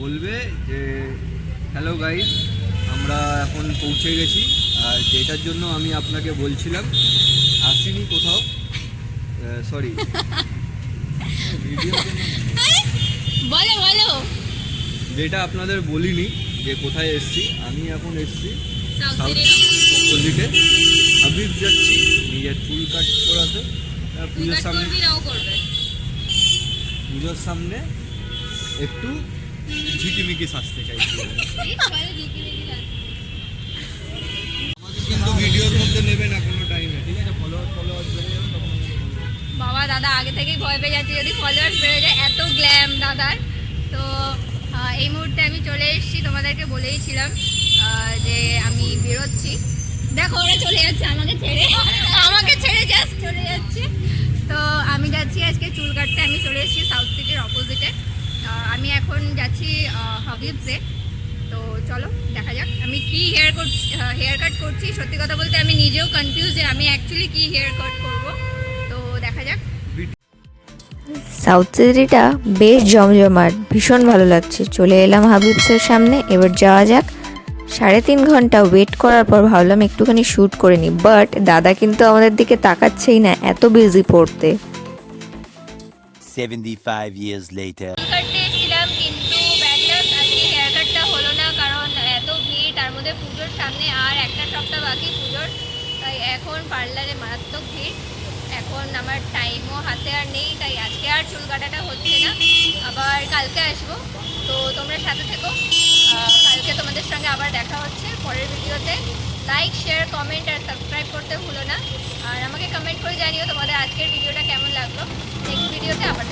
বলবে যে hello guys, আমরা এখন পৌঁছে গেছি। আর যেটার জন্য আমি আপনাকে বলছিলাম আসিনি কোথাও, সরি ভিডিও, বলো বলো। যেটা আপনাদের বলিনি যে কোথায় এসছি। আমি এখন এসছি সাউথ সাউথ সিটি অপোজিটে হাবিব যাচ্ছি নিজের চুল কাট করাতে। পুজোর সামনে, পুজোর সামনে একটু ঝিকিমিকি সাজতে চাইছি। আমাকে কিন্তু ভিডিওর মধ্যে নেবে না কোনো টাইমে, ঠিক আছে? ফলোয়ার্স বেড়ে যাবে তখন। বাবা দাদা আগে থেকেই ভয় পেয়ে যাচ্ছে যদি ফলোয়ার্স বেড়ে যায়, এত গ্ল্যাম দাদার। তো এই মুহূর্তে আমি চলে এসেছি, তোমাদেরকে বলেইছিলাম যে আমি বেরোচ্ছি। দেখো ওরা চলে যাচ্ছে আমাকে ছেড়ে জাস্ট চলে যাচ্ছে। তো আমি যাচ্ছি আজকে চুল কাটতে। আমি চলে এসেছি সাউথ সিটির অপোজিটে। আমি এখন যাচ্ছি হাবিবসে। তো চলো দেখা যাক আমি কি হেয়ার কাট করছি। সত্যি কথা বলতে আমি নিজেও কনফিউজ যে আমি অ্যাকচুয়ালি কি হেয়ার কাট করবো। তো দেখা যাক। সাউথ সিটিটা বেশ জমজমাট, ভীষণ ভালো লাগছে। চলে এলাম হাবিবসের সামনে, এবার যাওয়া যাক। 3.5 ঘন্টা ওয়েট করার পর ভাবলাম একটুখানি শ্যুট করে নিই, বাট দাদা কিন্তু আমাদের দিকে তাকাচ্ছেই না, এত বিজি পড়তে। 75 years later. কাটতে এসেছিলাম কিন্তু ব্যাড লাক, আজকে হেয়ার কাটটা হলো না, কারণ এত ভিড়, তার মধ্যে পুজোর সামনে আর একটা সপ্তাহ বাকি পুজোর। তাই এখন পার্লারে মারাত্মক ভিড়, এখন আমার টাইমও হাতে আর নেই, তাই আজকে আর চুল কাটাটা হচ্ছে না, আবার কালকে আসবো। তো তোমরা সাথে থেকো, কালকে তোমাদের সঙ্গে আবার দেখা হচ্ছে পরের ভিডিওতে। লাইক, শেয়ার, কমেন্ট আর সাবস্ক্রাইব করতে ভুলো না। আর আমাকে কমেন্ট করে জানিও তোমাদের আজকের ভিডিওটা কেমন লাগলো। নেক্সট ভিডিওতে আবার